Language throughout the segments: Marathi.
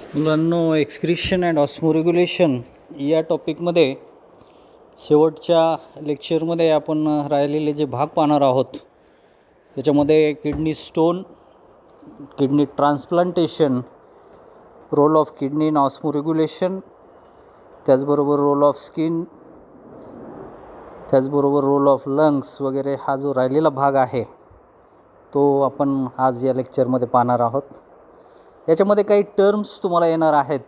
मुलांनो, एक्सक्रिशन अँड ऑस्मोरेग्युलेशन या टॉपिकमध्ये शेवटच्या लेक्चरमध्ये आपण राहिलेले जे भाग पाहणार आहोत त्याच्यामध्ये kidney stone, kidney transplantation, role of kidney in osmoregulation, त्याचबरोबर रोल ऑफ स्किन, त्याचबरोबर रोल ऑफ लंग्स वगैरे हा जो राहिलेला भाग आहे तो आपण आज या लेक्चरमध्ये पाहणार आहोत. याच्यामध्ये काही टर्म्स तुम्हाला येणार आहेत.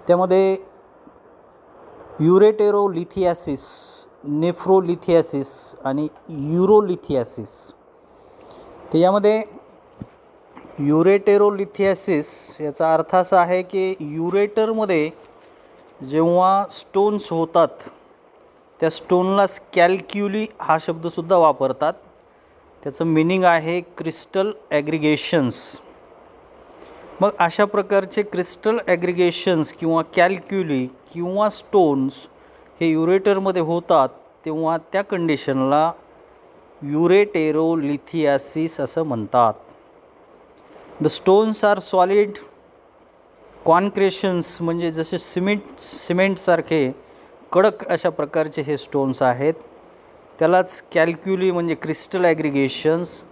त्यामध्ये युरेटेरोलिथियासिस, नेफ्रोलिथियासिस आणि युरोलिथियासिस. तर यामध्ये युरेटेरोलिथियासिस याचा अर्थ असा आहे की युरेटरमध्ये जेव्हा स्टोन्स होतात त्या स्टोनला स्कॅल्क्युली हा शब्दसुद्धा वापरतात. त्याचं मिनिंग आहे क्रिस्टल ॲग्रिगेशन्स. मग अशा प्रकारचे क्रिस्टल ॲग्रिगेशन्स किंवा कॅल्क्युली किंवा स्टोन्स हे युरेटरमध्ये होतात तेव्हा त्या कंडिशनला युरेटेरोलिथियासिस असं म्हणतात. द स्टोन्स आर सॉलिड कॉन्क्रेशन्स, म्हणजे जसे सिमेंटसारखे कडक अशा प्रकारचे हे स्टोन्स आहेत. त्यालाच कॅल्क्युली म्हणजे क्रिस्टल ॲग्रिगेशन्स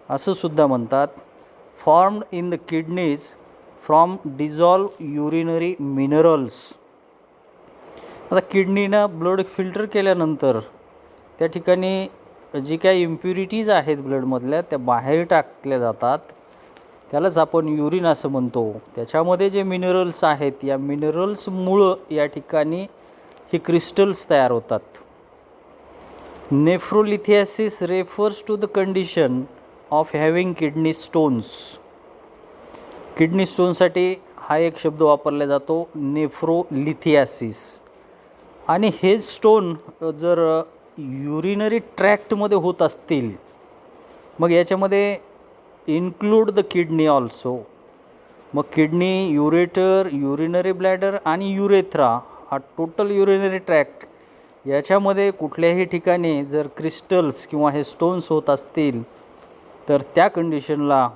असं सुद्धा म्हणतात. Formed in the kidneys from dissolve urinary minerals. आता किडनीनं ब्लड फिल्टर केल्यानंतर त्या ठिकाणी जी काही इम्प्युरिटीज आहेत ब्लडमधल्या त्या बाहेर टाकल्या जातात. त्यालाच आपण युरिन असं म्हणतो. त्याच्यामध्ये जे मिनरल्स आहेत या मिनरल्समुळं या ठिकाणी हे क्रिस्टल्स तयार होतात. Nephrolithiasis refers to the condition of having kidney stones. Kidney स्टोनसाठी हा एक शब्द वापरला जातो, नेफ्रोलिथियासिस. आणि हे स्टोन जर युरिनरी ट्रॅक्टमध्ये होत असतील मग याच्यामध्ये इन्क्लूड द किडनी ऑल्सो. मग किडनी, युरेटर, युरिनरी ब्लॅडर आणि युरेथ्रा हा टोटल युरिनरी ट्रॅक्ट याच्यामध्ये कुठल्याही ठिकाणी जर क्रिस्टल्स किंवा हे स्टोन्स होत असतील तर त्या कंडिशनला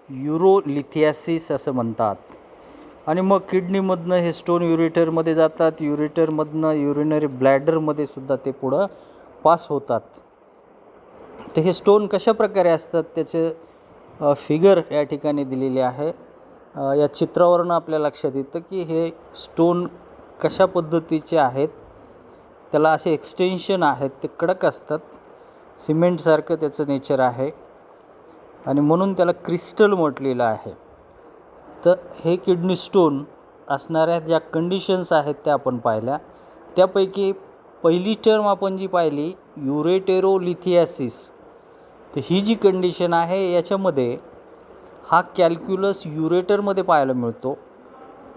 युरोलिथियासिस असं म्हणतात. आणि मग किडनीमधनं हे स्टोन युरेटरमध्ये जातात, युरेटरमधनं युरिनरी ब्लॅडरमध्ये सुद्धा ते पुढं पास होतात. तर हे स्टोन कशा प्रकारे असतात त्याचे फिगर या ठिकाणी दिलेले आहे. या चित्रावरून आपल्या लक्षात येतं की हे स्टोन कशा पद्धतीचे आहेत. त्याला असे एक्सटेन्शन आहेत, ते कडक असतात, सिमेंटसारखं त्याचं नेचर आहे आणि म्हणून त्याला क्रिस्टल म्हटलेलं आहे. तर हे किडनी स्टोन असणाऱ्या ज्या कंडिशन्स आहेत त्या आपण पाहिल्या. त्यापैकी पहिली टर्म आपण जी पाहिली युरेटेरोलिथियासिस, तर ही जी कंडिशन आहे याच्यामध्ये हा कॅल्क्युलस युरेटरमध्ये पाहायला मिळतो.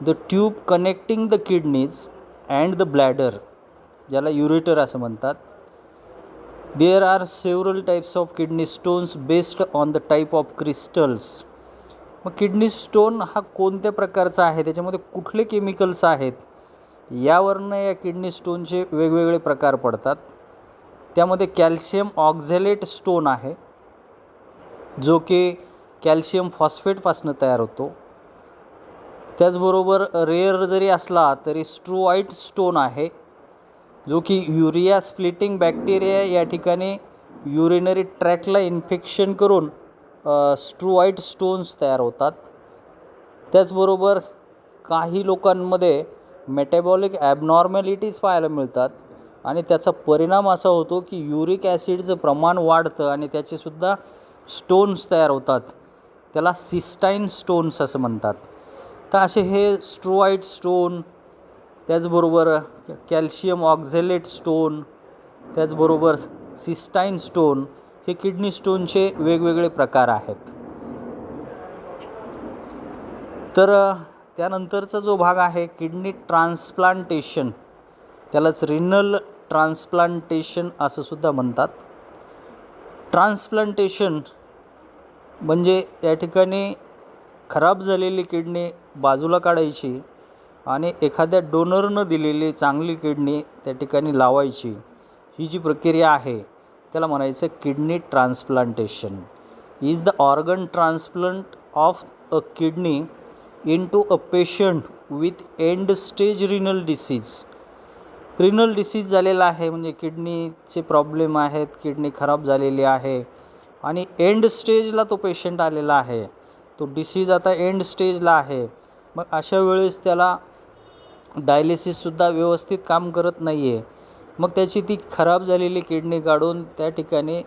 The tube connecting the kidneys and the bladder, ज्याला युरेटर असं म्हणतात. There are several types of kidney stones based on the type of crystals. मग किडनी स्टोन हा कोणत्या प्रकारचा आहे, त्याच्यामध्ये कुठले केमिकल्स आहेत यावरनं या किडनी स्टोनचे वेगवेगळे प्रकार पडतात. त्यामध्ये कॅल्शियम ऑक्झॅलेट स्टोन आहे जो की कॅल्शियम फॉस्फेटपासून तयार होतो. त्याचबरोबर रेअर जरी असला तरी स्ट्रुवाईट स्टोन आहे जो की युरिया स्प्लिटिंग बॅक्टेरिया या ठिकाणी युरिनरी ट्रॅकला इन्फेक्शन करून स्ट्रुवाईट स्टोन्स तयार होतात. त्याचबरोबर काही लोकांमध्ये मेटाबॉलिक ॲबनॉर्मॅलिटीज पाहायला मिळतात आणि त्याचा परिणाम असा होतो की युरिक ॲसिडचं प्रमाण वाढतं आणि त्याचेसुद्धा स्टोन्स तयार होतात. त्याला सिस्टाईन स्टोन्स असं म्हणतात. तर असे हे स्ट्रुवाईट स्टोन, त्याचबरोबर कॅल्शियम ऑक्झॅलेट स्टोन, त्याचबरोबर सिस्टाईन स्टोन हे किडनी स्टोनचे वेगवेगळे प्रकार आहेत. तर त्यानंतरचा जो भाग आहे किडनी ट्रान्सप्लांटेशन, त्यालाच रिनल ट्रान्सप्लांटेशन असं सुद्धा म्हणतात. ट्रान्सप्लांटेशन म्हणजे या ठिकाणी खराब झालेली किडनी बाजूला काढायची आणि एखाद्या डोनरनं दिलेली चांगली किडनी त्या ठिकाणी लावायची. ही जी प्रक्रिया आहे त्याला म्हणायचं kidney transplantation. Is the organ transplant of a kidney into a patient with end stage renal disease. Renal disease झालेला आहे म्हणजे किडनीचे प्रॉब्लेम आहेत, किडनी खराब झालेली आहे आणि एंड स्टेजला तो पेशंट आलेला आहे, तो डिसीज आता एंड स्टेजला आहे. मग अशा वेळेस त्याला डायलिसिससुद्धा व्यवस्थित काम करत नाही आहे. मग त्याची ती खराब झालेली किडनी काढून त्या ठिकाणी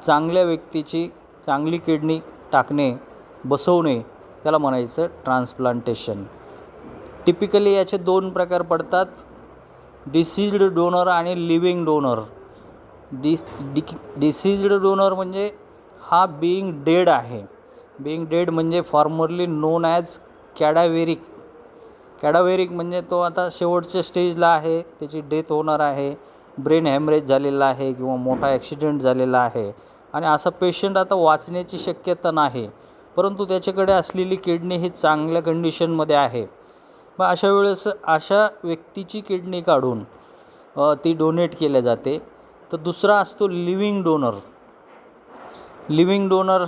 चांगल्या व्यक्तीची चांगली किडनी टाकणे, बसवणे, त्याला म्हणायचं ट्रान्सप्लांटेशन. टिपिकली याचे 2 प्रकार पडतात, डिसीज्ड डोनर आणि लिव्हिंग डोनर. डिसीज्ड डोनर म्हणजे हा बीइंग डेड आहे. बीइंग डेड म्हणजे फॉर्मरली नोन ॲज कॅडावेरिक. कॅडावेरिक म्हणजे तो आता शेवटच्या स्टेजला आहे, त्याची डेथ होणार आहे, ब्रेन हॅमरेज झालेला आहे किंवा मोठा ॲक्सिडेंट झालेला आहे आणि असा पेशंट आता वाचण्याची शक्यता नाही, परंतु त्याच्याकडे असलेली किडनी ही चांगल्या कंडिशनमध्ये आहे. मग अशा वेळेस अशा व्यक्तीची किडनी काढून ती डोनेट केल्या जाते. तर दुसरा असतो लिव्हिंग डोनर. लिव्हिंग डोनर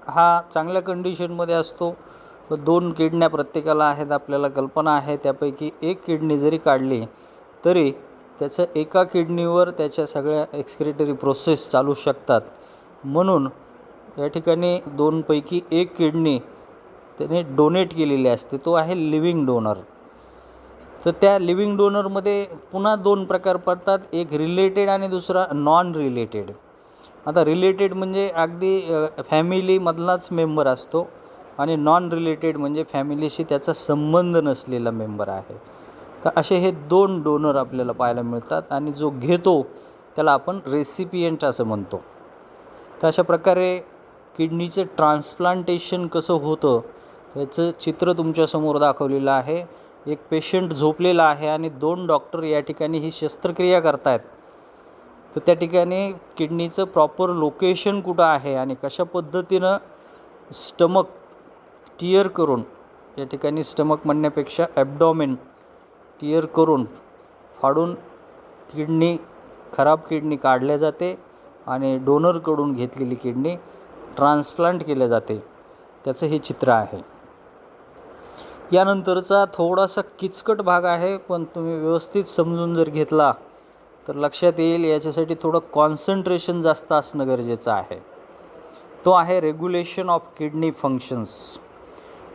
हा चांगल्या कंडिशनमध्ये असतो. 2 किडन्या प्रत्येकाला आहेत, आपल्याला कल्पना आहे. त्यापैकी एक किडनी जरी काढली तरी त्याचं एका किडनीवर त्याच्या सगळ्या एक्सक्रिटरी प्रोसेस चालू शकतात. म्हणून या ठिकाणी 2 पैकी एक किडनी त्याने डोनेट केलेली असते, तो आहे लिव्हिंग डोनर. तर त्या लिव्हिंग डोनरमध्ये पुन्हा 2 प्रकार पडतात, एक रिलेटेड आणि दुसरा नॉन रिलेटेड. आता रिलेटेड म्हणजे अगदी फॅमिलीमधलाच मेंबर असतो आणि नॉन रिलेटेड म्हणजे फॅमिलीशी त्याचा संबंध नसलेला मेंबर आहे. तर असे हे 2 डोनर आपल्याला पाहायला मिळतात आणि जो घेतो त्याला आपण रेसिपियंट असं म्हणतो. तर अशा प्रकारे किडनीचं ट्रान्सप्लांटेशन कसं होतं त्याचं चित्र तुमच्यासमोर दाखवलेलं आहे. एक पेशंट झोपलेला आहे आणि 2 डॉक्टर या ठिकाणी ही शस्त्रक्रिया करत आहेत. तर त्या ठिकाणी किडनीचं प्रॉपर लोकेशन कुठं आहे आणि कशा पद्धतीनं स्टमक टिअर करून, या ठिकाणी स्टमक म्हणण्यापेक्षा ॲब्डॉमेन टिअर करून फाडून खराब किडनी काढल्या जाते आणि डोनरकडून घेतलेली किडनी ट्रान्सप्लांट केल्या जाते, त्याचं हे चित्र आहे. यानंतरचा थोडासा किचकट भाग आहे, पण तुम्ही व्यवस्थित समजून जर घेतला तर लक्षात येईल. याच्यासाठी थोडं कॉन्सन्ट्रेशन जास्त असणं गरजेचं आहे. तो आहे रेग्युलेशन ऑफ किडनी फंक्शन्स.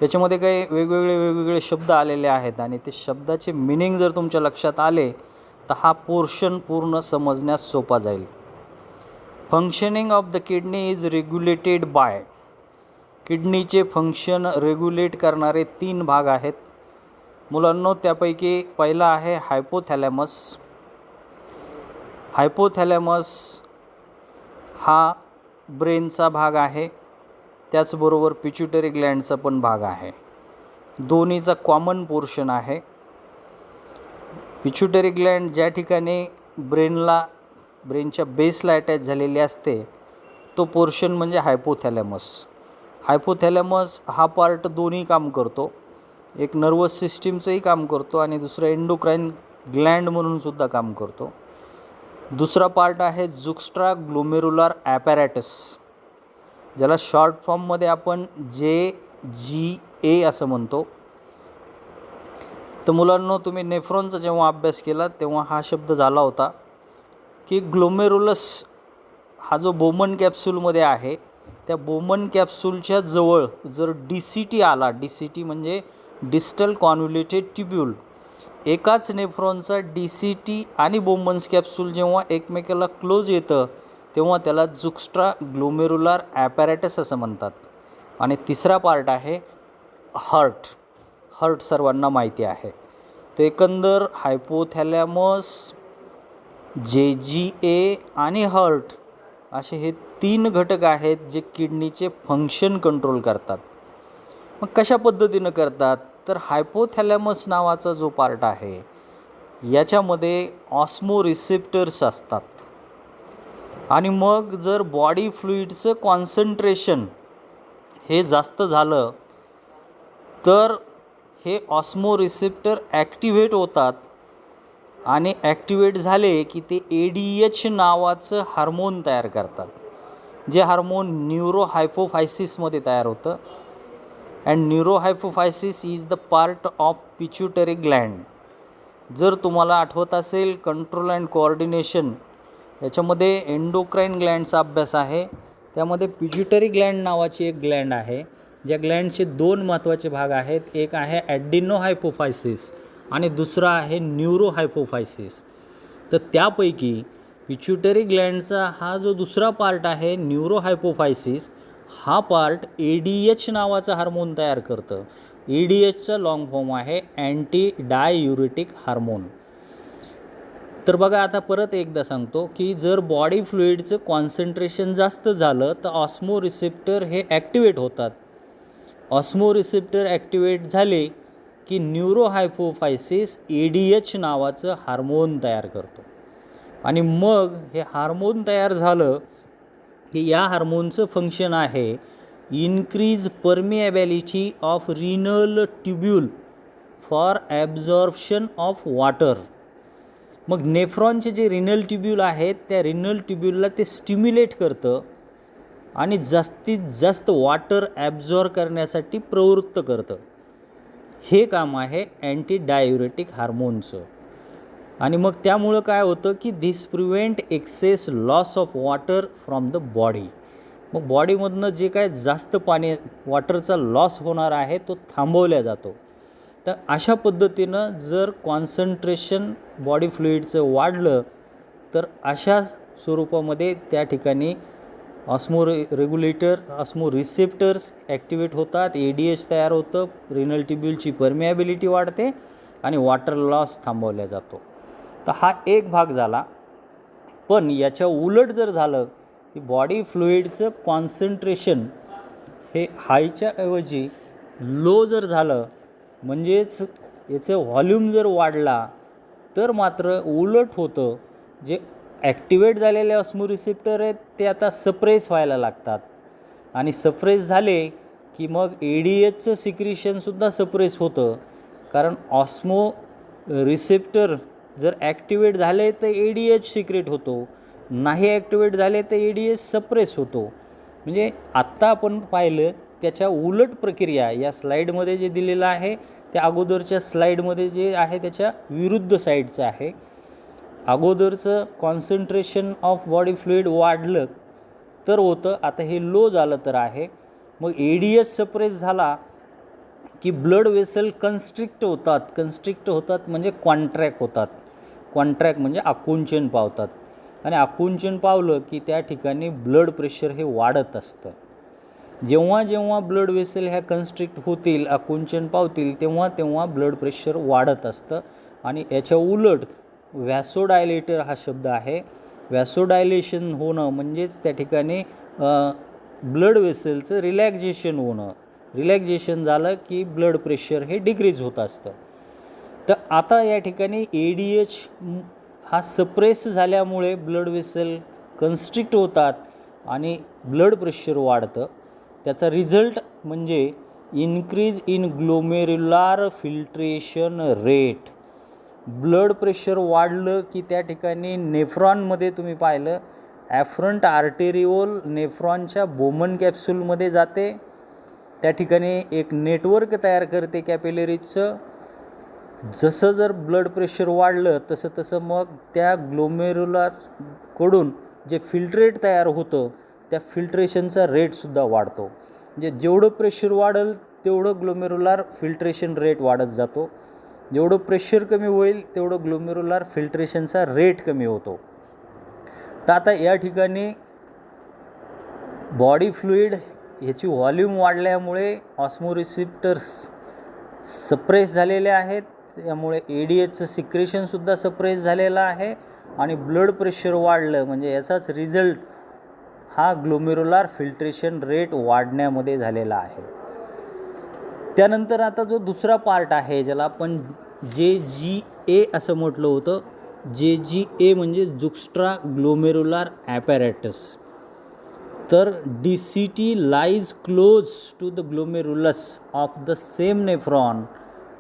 याच्यामध्ये काही वेगवेगळे शब्द आलेले आहेत आणि ते शब्दाचे मिनिंग जर तुमच्या लक्षात आले तर हा पोर्शन पूर्ण समजण्यास सोपा जाईल. Functioning of the kidney is regulated by. किडनीचे फंक्शन रेग्युलेट करणारे 3 भाग आहेत मुलांनो. त्यापैकी पहिला आहे हायपोथॅलॅमस. हायपोथॅलॅमस हा ब्रेनचा भाग आहे, त्याचबरोबर पिट्युटरी ग्लँडचा पण भाग आहे. दोन्हीचा कॉमन पोर्शन आहे. पिट्युटरी ग्लँड ज्या ठिकाणी ब्रेनच्या बेसला अटॅच झालेली असते तो पोर्शन म्हणजे हायपोथॅलॅमस. हायपोथॅलॅमस हा पार्ट दोन्ही काम करतो, एक नर्वस सिस्टीमचंही काम करतो आणि दुसरं एंडोक्राईन ग्लँड म्हणून सुद्धा काम करतो. दुसरा पार्ट आहे जुक्स्ट्रा ग्लोमेरुलर ॲपॅरॅटस, ज्याला शॉर्ट फॉर्ममध्ये आपण JGA असं म्हणतो. तर मुलांनो, तुम्ही नेफ्रॉनचा जेव्हा अभ्यास केला तेव्हा हा शब्द झाला होता की ग्लोमेरुलस हा जो बोमन कॅप्सूलमध्ये आहे, त्या बोमन कॅप्सूलच्या जवळ जर DCT आला, DCT म्हणजे डिस्टल कॉन्व्होल्युटेड ट्यूब्यूल, एकाच नेफ्रॉनचा DCT आणि बोमन्स कॅप्सूल जेव्हा एकमेकाला क्लोज येतं तेव्हा त्याला जुक्स्ट्रा ग्लोमेरुलर ॲपॅरॅटस असं म्हणतात. आणि तिसरा पार्ट आहे हार्ट सर्वांना माहिती आहे. तर एकंदर हायपोथॅलॅमस, JGA आणि हार्ट असे हे 3 घटक आहेत जे किडनीचे फंक्शन कंट्रोल करतात. मग कशा पद्धतीनं करतात तर हायपोथॅलॅमस नावाचा जो पार्ट आहे याच्यामध्ये ऑस्मो रिसेप्टर्स असतात आणि मग जर बॉडी फ्लुइडचं कॉन्सन्ट्रेशन हे जास्त झालं तर हे ऑस्मो रिसेप्टर ॲक्टिव्हेट होतात आणि ॲक्टिवेट झाले की ते ADH नावाचं हार्मोन तयार करतात, जे हार्मोन न्यूरो हायपोफायसिसमध्ये तयार होतं. And neurohypophysis is the part of pituitary gland. जर तुम्हाला आठवत असेल कंट्रोल अँड कोऑर्डिनेशन याच्यामध्ये एंडोक्राईन ग्लँडचा अभ्यास आहे. त्यामध्ये पिच्युटरी ग्लँड नावाची एक ग्लँड आहे, ज्या ग्लँडचे दोन महत्त्वाचे भाग आहेत. एक आहे ॲडिनोहायपोफायसिस आणि दुसरा आहे न्यूरोहायपोफायसिस. तर त्यापैकी पिच्युटरी ग्लँडचा हा जो दुसरा पार्ट आहे न्यूरोहायपोफायसिस, हा पार्ट ADH नावाचा हार्मोन तयार करतं. ADHचा लॉंग फॉर्म आहे अँटी डाययुरेटिक हार्मोन. तर बघा आता परत एकदा सांगतो की जर बॉडी फ्लुइडचं कॉन्सन्ट्रेशन जास्त झालं तर ऑस्मो रिसेप्टर हे ॲक्टिवेट होतात. ऑस्मो रिसेप्टर ॲक्टिवेट झाले की न्यूरोहायपोफायसिस ADH नावाचं हार्मोन तयार करतो. आणि मग हे हार्मोन तयार झालं की या हार्मोनचं फंक्शन आहे increase permeability of renal ट्युब्यूल for absorption of water. मग नेफ्रॉनचे जे रिनल ट्युब्यूल आहेत त्या रिनल ट्युब्यूलला ते स्टिम्युलेट करतं आणि जास्तीत जास्त वॉटर ॲब्झॉर्ब करण्यासाठी प्रवृत्त करतं. हे काम आहे अँटी डायुरेटिक हार्मोनचं. आणि मग त्यामुळं काय होतं की this prevent excess loss of water from the body. मग बॉडीमधनं जे काय जास्त पाणी वॉटरचा लॉस होणार आहे तो थांबवला जातो. तर अशा पद्धतीनं जर कॉन्सन्ट्रेशन बॉडी फ्लुइडचं वाढलं तर अशा स्वरूपामध्ये त्या ठिकाणी ऑस्मो रिसेप्टर्स ॲक्टिवेट होतात, ADH तयार होतं, रिनल ट्युब्यूलची परमिएबिलिटी वाढते आणि वॉटर लॉस थांबवला जातो. तर हा एक भाग झाला. पण याच्या उलट जर झालं की बॉडी फ्लुइडचं कॉन्सन्ट्रेशन हे हायच्या ऐवजी लो जर झालं, म्हणजेच याचं व्हॉल्यूम जर वाढला, तर मात्र उलट होतं. जे ॲक्टिवेट झालेले ऑस्मो रिसेप्टर आहेत ते आता सप्रेस व्हायला लागतात. आणि सप्रेस झाले की मग ADHचं सिक्रिशनसुद्धा सप्रेस होतं. कारण ऑस्मो रिसेप्टर जर ॲक्टिवेट झाले तर ADH सिक्रेट होतो, नाही ॲक्टिवेट झाले तर ADH सप्रेस होतो. म्हणजे आत्ता आपण पाहिलं त्याच्या उलट प्रक्रिया या स्लाईडमध्ये जे दिलेलं आहे त्या अगोदरच्या स्लाईडमध्ये जे आहे त्याच्या विरुद्ध साईडचं आहे. अगोदरचं कॉन्सन्ट्रेशन ऑफ बॉडी फ्लुइड वाढलं तर होतं, आता हे लो झालं तर आहे. मग ADH सप्रेस झाला की ब्लड वेसल कन्स्ट्रिक्ट होतात म्हणजे कॉन्ट्रॅक्ट होतात. कॉन्ट्रॅक्ट म्हणजे आकुंचन पावतात. आणि आकुंचन पावलं की त्या ठिकाणी ब्लड प्रेशर हे वाढत असतं. जेव्हा जेव्हा ब्लड वेसल ह्या कन्स्ट्रिक्ट होतील, आकुंचन पावतील, तेव्हा तेव्हा ब्लड प्रेशर वाढत असतं. आणि याच्या उलट व्हॅसोडायलेटर हा शब्द आहे. व्हॅसोडायलेशन होणं म्हणजेच त्या ठिकाणी ब्लड वेसलचं रिलॅक्झेशन होणं. रिलॅक्झेशन झालं की ब्लड प्रेशर हे डिक्रीज होत असतं. तर आता या ठिकाणी ADH हा सप्रेस झाल्यामुळे ब्लड वेसल कन्स्ट्रिक्ट होतात आणि ब्लड प्रेशर वाढतं. त्याचा रिझल्ट म्हणजे increase in glomerular filtration rate. Blood pressure वाढलं की त्या ठिकाणी नेफ्रॉनमध्ये तुम्ही पाहिलं ॲफरंट आर्टेरिओल नेफ्रॉनच्या बोमन कॅप्सूलमध्ये जाते. त्या ठिकाणी एक नेटवर्क तयार करते कॅपिलरीजचं. जसं जर ब्लड प्रेशर वाढलं तसं तसं मग त्या ग्लोमेरुलारकडून जे फिल्ट्रेट तयार होतं त्या फिल्ट्रेशनचा रेटसुद्धा वाढतो. म्हणजे जेवढं प्रेशर वाढेल तेवढं ग्लोमेरुलार फिल्ट्रेशन रेट वाढत जातो. जेवढं प्रेशर कमी होईल तेवढं ग्लोमेरुलार फिल्ट्रेशनचा रेट कमी होतो. तर आता या ठिकाणी बॉडी फ्लुइड ह्याची व्हॉल्यूम वाढल्यामुळे ऑस्मो रिसेप्टर्स सप्रेस झालेले आहेत. त्यामुळे ADHचं सिक्रेशनसुद्धा सप्रेस झालेलं आहे आणि ब्लड प्रेशर वाढलं म्हणजे याचाच रिझल्ट हा ग्लोमेरुलार फिल्ट्रेशन रेट वाढण्यामध्ये झालेला आहे. त्यानंतर आता जो दुसरा पार्ट आहे ज्याला आपण JGA असं म्हटलं होतं. JGA म्हणजे जुक्स्ट्रा ग्लोमेरुलार ॲपॅरेटस. तर DCT lies close to the glomerulus of the same nephron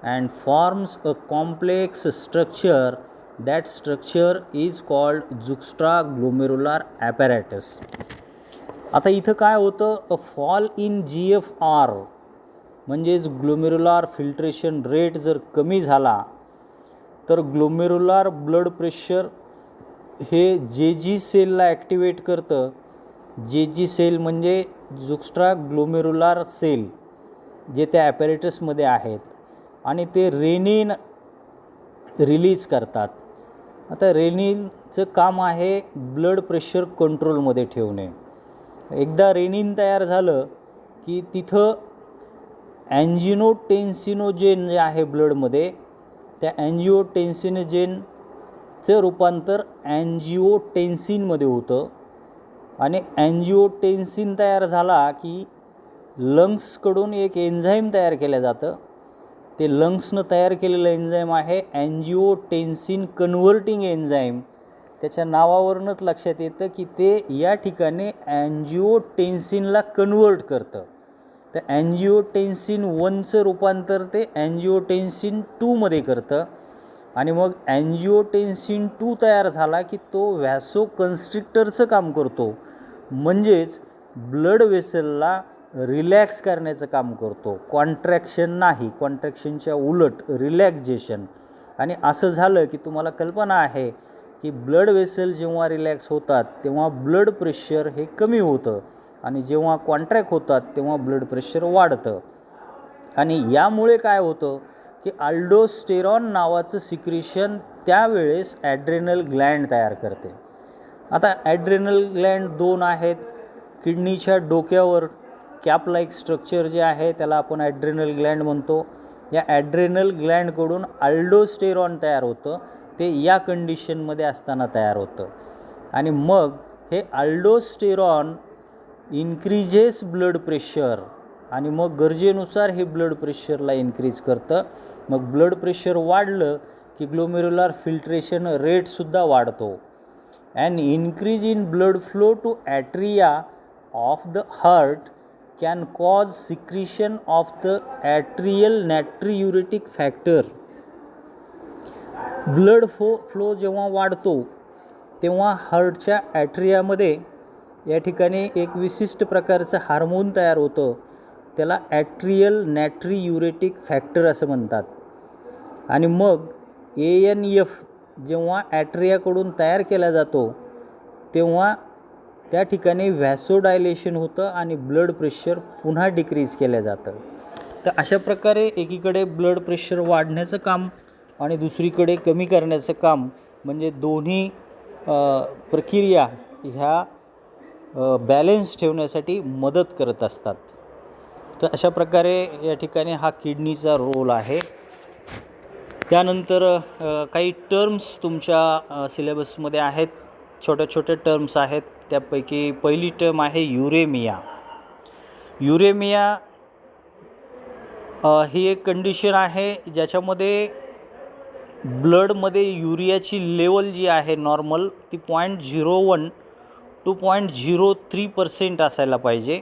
and forms a complex structure. That structure is called juxtaglomerular apparatus. आता इथं काय होतं, अ फॉल इन GFR म्हणजेच ग्लोमेरुलार फिल्ट्रेशन रेट जर कमी झाला तर ग्लोमेरुलार ब्लड प्रेशर हे जे सेलला ॲक्टिवेट करतं. जे सेल म्हणजे जुक्स्ट्रा ग्लोमेरुलार सेल जे त्या ॲपॅरेटसमध्ये आहेत आणि ते रेनिन रिलीज करतात. आता रेनिनचं काम आहे ब्लड प्रेशर कंट्रोलमध्ये ठेवणे. एकदा रेनिन तयार झालं की तिथं अँजिओटेन्सिनोजेन जे आहे ब्लडमध्ये, त्या अँजिओटेन्सिनोजेनचं रूपांतर अँजिओटेन्सिनमध्ये होतं आणि अँजिओटेन्सिन तयार झाला की लंग्सकडून एक एन्झाईम तयार केलं जातं. ते लंग्सनं तयार केलेलं एन्झाईम आहे अँजिओटेन्सिन कन्व्हर्टिंग एन्झाईम. त्याच्या नावावरूनच लक्षात येतं की ते या ठिकाणी अँजिओटेन्सिनला कन्व्हर्ट करतं. तर अँजिओटेन्सिन 1चं रूपांतर ते अँजिओटेन्सिन 2मध्ये करतं आणि मग अँजिओटेन्सिन 2 तयार झाला की तो व्हॅसो कन्स्ट्रिक्टरचं काम करतो. म्हणजेच ब्लड वेसलला रिलॅक्स करण्याचं काम करतो, कॉन्ट्रॅक्शन नाही, कॉन्ट्रॅक्शनच्या उलट रिलॅक्झेशन. आणि असं झालं की तुम्हाला कल्पना आहे की ब्लड वेसल जेव्हा रिलॅक्स होतात तेव्हा ब्लड प्रेशर हे कमी होतं आणि जेव्हा कॉन्ट्रॅक्ट होतात तेव्हा ब्लड प्रेशर वाढतं. आणि यामुळे काय होतं की अल्डोस्टेरॉन नावाचं सिक्रिशन त्यावेळेस ॲड्रेनल ग्लँड तयार करते. आता ॲड्रेनल ग्लँड 2 आहेत. किडनीच्या डोक्यावर कॅप लाईक स्ट्रक्चर जे आहे त्याला आपण ॲड्रेनल ग्लँड म्हणतो. या ॲड्रेनल ग्लँडकडून अल्डोस्टेरॉन तयार होतं. ते या कंडिशनमध्ये असताना तयार होतं आणि मग हे अल्डोस्टेरॉन इन्क्रीजेस ब्लड प्रेशर आणि मग गरजेनुसार हे ब्लड प्रेशरला इन्क्रीज करतं. मग ब्लड प्रेशर वाढलं की ग्लोमेरुलार फिल्ट्रेशन रेटसुद्धा वाढतो. And increase in blood flow to atria of the heart can cause secretion of the atrial natriuretic factor. Blood flow जेव्हा वाढतो तेव्हा हार्टच्या ॲट्रियामध्ये या ठिकाणी एक विशिष्ट प्रकारचं हार्मोन तयार होतं. त्याला ॲट्रियल नॅट्रियुरेटिक फॅक्टर असं म्हणतात. आणि मग ANF जेव्हा ॲट्रियाकडून तयार केला जातो तेव्हा त्या ठिकाणी व्हॅसोडायलेशन होतं आणि ब्लड प्रेशर पुन्हा डिक्रीज केलं जातं. तर अशा प्रकारे एकीकडे ब्लड प्रेशर वाढण्याचं काम आणि दुसरीकडे कमी करण्याचं काम म्हणजे दोन्ही प्रक्रिया ह्या बॅलेन्स ठेवण्यासाठी मदत करत असतात. तर अशा प्रकारे या ठिकाणी हा किडनीचा रोल आहे. त्यानंतर काही टर्म्स तुमच्या सिलेबसमध्ये आहेत, छोट्या छोट्या टर्म्स आहेत. त्यापैकी पहिली टर्म आहे युरेमिया. युरेमिया ही एक कंडिशन आहे ज्याच्यामध्ये ब्लडमध्ये युरियाची लेवल जी आहे नॉर्मल ती 0.01 to 0.03% असायला पाहिजे.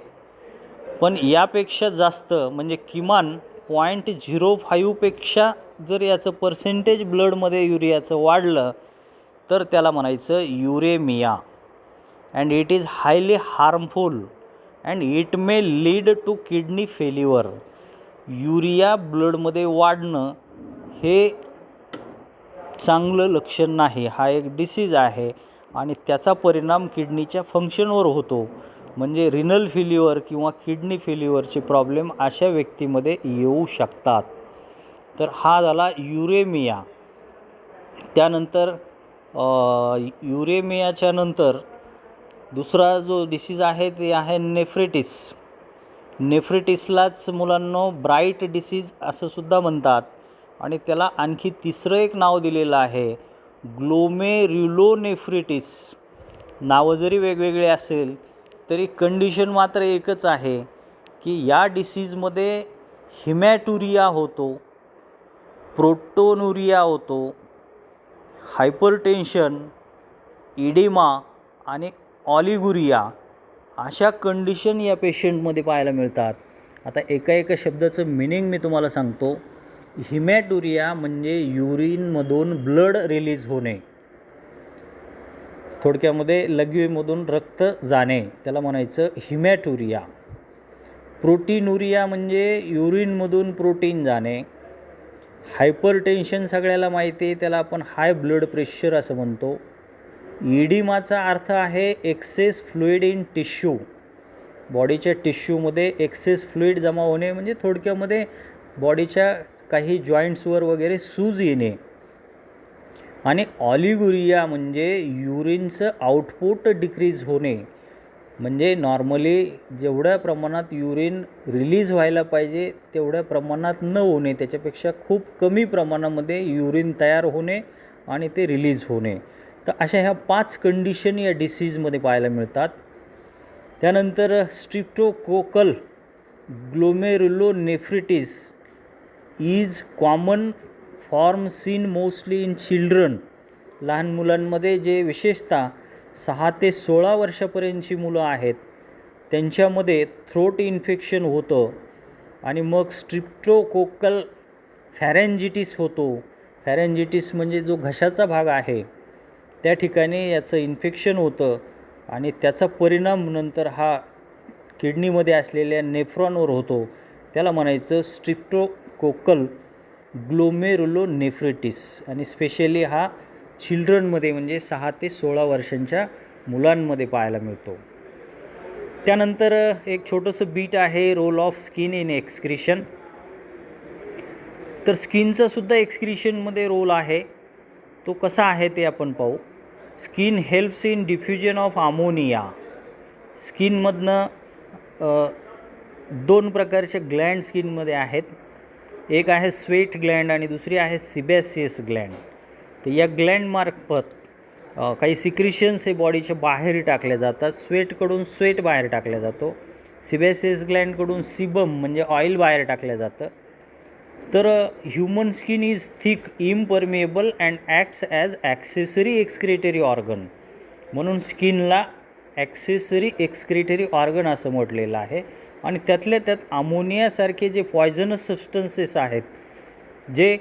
पण यापेक्षा जास्त म्हणजे किमान 0.05पेक्षा जर याचं पर्सेंटेज ब्लडमध्ये युरियाचं वाढलं तर त्याला म्हणायचं uraemia. And it is highly harmful and it may lead to kidney failure. Urea ब्लडमध्ये वाढणं हे चांगलं लक्षण नाही. हा एक डिसीज आहे आणि त्याचा परिणाम किडनीच्या फंक्शनवर होतो. म्हणजे रिनल फेल्युअर किंवा किडनी फेल्युअरचे प्रॉब्लेम अशा व्यक्तीमध्ये येऊ शकतात. तर हा झाला युरेमिया. त्यानंतर युरेमियाच्या नंतर दुसरा जो डिसीज आहे ते आहे नेफ्रिटिस. नेफ्रिटिसलाच मुलांनो ब्राईट डिसीज असं सुद्धा म्हणतात आणि त्याला आणखी तिसरं एक नाव दिलेलं आहे ग्लोमेरुलोनेफ्रिटिस. नावं जरी वेगवेगळे असेल तरी कंडिशन मात्र एकच आहे की या डिसीजमध्ये हिमॅटुरिया होतो, प्रोटोनुरिया होतो, हायपरटेन्शन, इडिमा आणि ऑलिगुरिया अशा कंडिशन या पेशंटमध्ये पाहायला मिळतात. आता एका शब्दाचं मिनिंग मी तुम्हाला सांगतो. हिमॅटुरिया म्हणजे युरिनमधून ब्लड रिलीज होणे, थोडक्यामध्ये लघवीमधून रक्त जाणे, त्याला म्हणायचं हिमॅटुरिया. प्रोटीनुरिया म्हणजे युरिनमधून प्रोटीन जाणे. हायपरटेन्शन सगळ्याला माहिती आहे, त्याला आपण हाय ब्लड प्रेशर असं म्हणतो. इडिमाचा अर्थ आहे एक्सेस फ्लुइड इन टिश्यू, बॉडीच्या टिश्यूमध्ये एक्सेस फ्लुइड जमा होणे, म्हणजे थोडक्यामध्ये बॉडीच्या काही जॉईंट्सवर वगैरे सूज येणे. आणि ऑलिगुरिया म्हणजे युरिनचं आउटपुट डिक्रीज होणे, म्हणजे नॉर्मली जेवढ्या प्रमाणात युरिन रिलीज व्हायला पाहिजे तेवढ्या प्रमाणात न होणे, त्याच्यापेक्षा खूप कमी प्रमाणामध्ये युरिन तयार होणे आणि ते रिलीज होणे. तर अशा ह्या 5 कंडिशन या डिसीजमध्ये पाहायला मिळतात. त्यानंतर streptococcal glomerulonephritis is common form seen mostly in children. लहान मुलांमध्ये, जे विशेषतः 6 ते 16 वर्षापर्यंतची मुलं आहेत त्यांच्यामध्ये थ्रोट इन्फेक्शन होतं आणि मग स्ट्रिप्टोकोकल फॅरेंजिटिस होतो. फॅरेंजिटिस म्हणजे जो घशाचा भाग आहे त्या ठिकाणी याचं इन्फेक्शन होतं आणि त्याचा परिणाम नंतर हा किडनीमध्ये असलेल्या नेफ्रॉनवर होतो. त्याला म्हणायचं स्ट्रिप्टोकोकल ग्लोमेरुलोनेफ्रिटिस. आणि स्पेशली हा चिल्ड्रनमध्ये म्हणजे 6 ते 16 वर्षांच्या मुलांमध्ये पाहायला मिळतो. त्यानंतर एक छोटंसं बीट आहे role of skin in excretion. तर स्किनचा सुद्धा एक्सक्रिशनमध्ये रोल आहे. तो कसा आहे ते आपण पाहू. Skin helps in diffusion of ammonia. स्किनमधनं 2 प्रकारचे ग्लँड स्किनमध्ये आहेत. एक आहे स्वेट ग्लँड आणि दुसरी आहे सिबॅसियस ग्लँड. तर या ग्लँडमार्फत काही सिक्रिशन्स हे बॉडीच्या बाहेर टाकल्या जातात. स्वेटकडून स्वेट बाहेर टाकला जातो, सिबॅसियस ग्लँडकडून सिबम म्हणजे ऑइल बाहेर टाकलं जातं. तर human skin is thick, impermeable and acts as accessory excretory organ. म्हणून स्किनला ॲक्सेसरी एक्सक्रेटरी ऑर्गन असं म्हटलेलं आहे. आणि त्यातल्या त्यात अमोनियासारखे जे पॉयझनस सबस्टन्सेस आहेत जे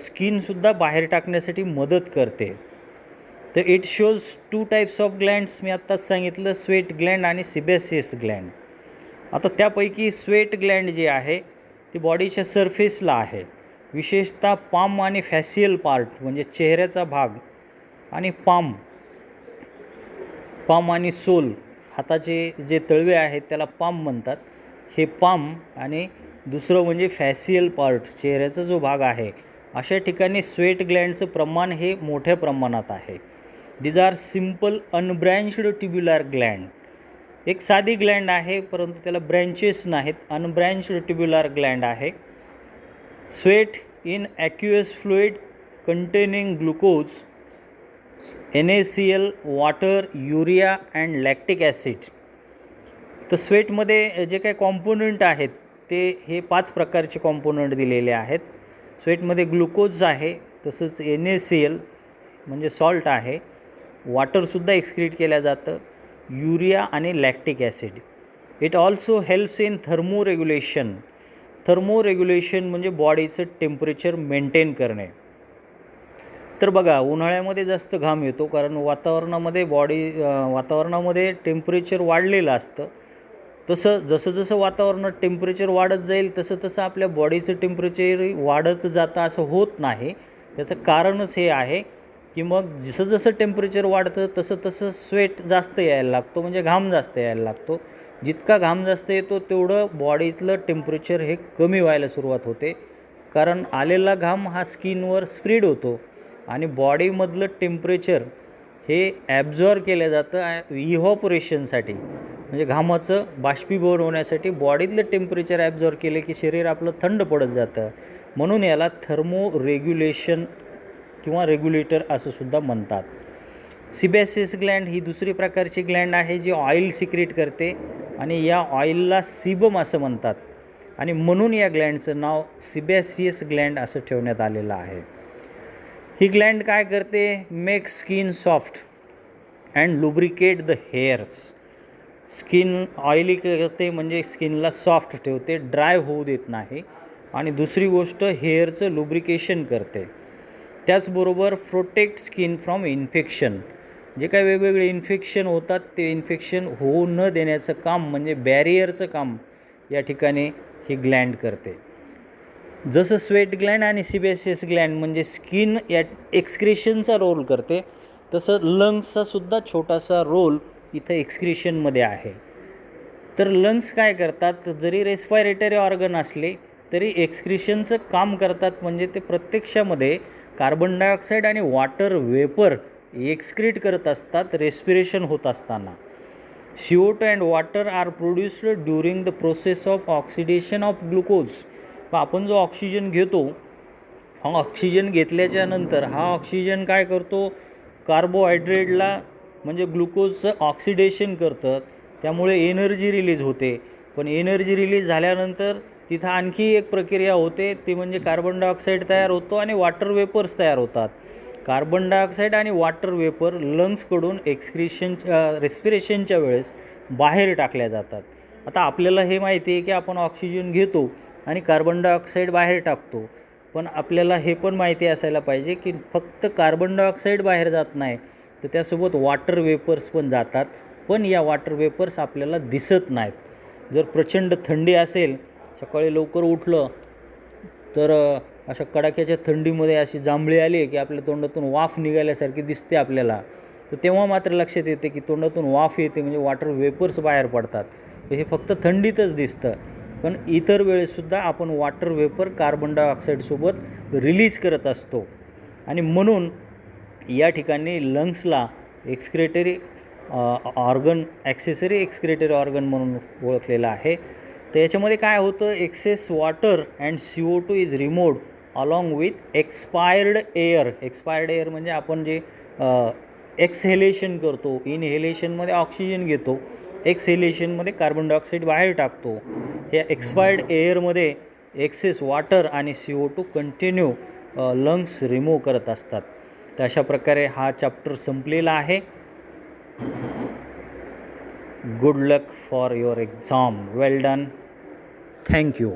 स्किनसुद्धा बाहेर टाकण्यासाठी मदत करते. तर it shows 2 types of glands. मी आत्ताच सांगितलं, स्वेट ग्लँड आणि सिबॅसियस ग्लँड. आता त्यापैकी स्वेट ग्लँड जे आहे ते बॉडीच्या सरफेसला आहे, विशेषतः पाम आणि फॅसियल पार्ट म्हणजे चेहऱ्याचा भाग आणि पाम आणि सोल, हाताचे जे तळवे आहेत त्याला पाम म्हणतात. हे पाम आणि दुसरं म्हणजे फॅसियल पार्ट्स, चेहऱ्याचा जो भाग आहे, अशा ठिकाणी स्वेट ग्लँडचं प्रमाण हे मोठ्या प्रमाणात आहे. These are simple unbranched tubular gland. एक साधी ग्लँड आहे परंतु त्याला ब्रँचेस नाहीत, अनब्रँच्ड ट्युब्युलर ग्लँड आहे. Sweat in aqueous fluid containing glucose, NaCl, water, urea and lactic acid. तर स्वेटमध्ये जे काही कॉम्पोनंट आहेत ते हे 5 प्रकारचे कॉम्पोनंट दिलेले आहेत. स्वेटमध्ये ग्लुकोज आहे, तसंच NaCl म्हणजे सॉल्ट आहे, वॉटरसुद्धा एक्सक्रीट केलं जातं, युरिया आणि lactic acid. It also helps in thermoregulation. Thermoregulation म्हणजे बॉडीचं टेम्परेचर मेंटेन करणे. तर बघा, उन्हाळ्यामध्ये जास्त घाम येतो कारण वातावरणामध्ये टेम्परेचर वाढलेलं असतं. जसं जसं वातावरणात टेम्परेचर वाढत जाईल तसं तसं आपल्या बॉडीचं टेम्परेचर वाढत जातं असं होत नाही. त्याचं कारणच हे आहे की मग जसं जसं टेम्परेचर वाढतं तसं तसं स्वेट जास्त यायला लागतो, म्हणजे घाम जास्त यायला लागतो. जितका घाम जास्त येतो तेवढं बॉडीतलं टेम्परेचर हे कमी व्हायला सुरुवात होते, कारण आलेला घाम हा स्किनवर स्प्रेड होतो आणि बॉडीमधलं टेम्परेचर हे ॲब्झॉर्ब केलं जातं इव्हॉपोरेशनसाठी, म्हणजे घामाचं बाष्पीभवन होण्यासाठी बॉडीतलं टेम्परेचर ॲब्झॉर्ब केलं की शरीर आपलं थंड पडत जातं. म्हणून याला थर्मो रेग्युलेशन किंवा रेग्युलेटर असं सुद्धा म्हणतात. सिबॅसियस ग्लँड ही दुसरी प्रकारची ग्लँड आहे जी ऑइल सिक्रेट करते आणि या ऑइलला सिबम असं म्हणतात आणि म्हणून या ग्लँडचं नाव सिबॅसियस ग्लँड असं ठेवण्यात आलेलं आहे. ही ग्लँड काय करते? Make skin soft and lubricate the hairs. Skin oily करते म्हणजे स्किनला सॉफ्ट ठेवते, ड्राय होऊ देत नाही. आणि दुसरी गोष्ट, हेअरचं लुब्रिकेशन करते. त्याचबरोबर प्रोटेक्ट स्किन फ्रॉम इन्फेक्शन. जे काही वेगवेगळे इन्फेक्शन होतात ते इन्फेक्शन होऊ न देण्याचं काम म्हणजे बॅरियरचं काम या ठिकाणी ही ग्लँड करते. जसं स्वेट ग्लँड आणि सिबेसियस ग्लँड म्हणजे स्किन या एक्सक्रिशनचा रोल करते, तसं लंग्सचा सुद्धा छोटासा रोल इथं एक्सक्रिशनमध्ये आहे. तर लंग्स काय करतात, जरी रेस्पायरेटरी ऑर्गन असले तरी एक्सक्रिशनचं काम करतात. म्हणजे ते प्रत्यक्षामध्ये कार्बन डायऑक्साईड आणि वॉटर वेपर एक्सक्रीट करत असतात रेस्पिरेशन होत असताना. CO2 and water are produced during the process of oxidation of glucose. आपण जो ऑक्सिजन घेतो, हा ऑक्सिजन घेतल्याच्या नंतर हा ऑक्सिजन काय करतो, कार्बोहायड्रेटला म्हणजे ग्लुकोजचं ऑक्सिडेशन करतं, त्यामुळे एनर्जी रिलीज होते. पण एनर्जी रिलीज झाल्यानंतर तिथं आणखी एक प्रक्रिया होते, ती म्हणजे कार्बन डायऑक्साईड तयार होतो आणि वॉटर वेपर्स तयार होतात. कार्बन डायऑक्साईड आणि वॉटर वेपर लंग्सकडून रेस्पिरेशनच्या वेळेस बाहेर टाकल्या जातात. आता आपल्याला हे माहिती आहे की आपण ऑक्सिजन घेतो आणि कार्बन डायऑक्साईड बाहेर टाकतो, पण आपल्याला हे पण माहिती असायला पाहिजे की फक्त कार्बन डायऑक्साईड बाहेर जात नाही, तर त्यासोबत वॉटर वेपर्स पण जातात. पण या वॉटर वेपर्स आपल्याला दिसत नाहीत. जर प्रचंड थंडी असेल, सकाळी लवकर उठलं तर अशा कडाक्याच्या थंडीमध्ये अशी जांभळी आली की आपल्या तोंडातून वाफ निघाल्यासारखी दिसते आपल्याला, तर तेव्हा मात्र लक्षात येते की तोंडातून वाफ येते, म्हणजे वॉटर वेपर्स बाहेर पडतात. हे फक्त थंडीतच दिसतं. पण इतर वेळेसुद्धा आपण वॉटर वेपर कार्बन डायऑक्साईडसोबत रिलीज करत असतो. आणि म्हणून या ठिकाणी लंग्सला excretory organ, accessory excretory organ म्हणून ओळखलेलं आहे. तर याच्यामध्ये काय होतं, excess water and CO2 is removed along with expired air. Expired air म्हणजे आपण जे एक्सहेलेशन करतो, इनहेलेशनमध्ये ऑक्सिजन घेतो, एक्सहेलेशनमध्ये कार्बन डायऑक्साईड बाहेर टाकतो. या एक्सपायर्ड एअरमध्ये एक्सेस वॉटर आणि CO2 कंटिन्यू लंग्स रिमूव्ह करत असतात. तर अशा प्रकारे हा चॅप्टर संपलेला आहे. Good luck for your exam. Well done. Thank you.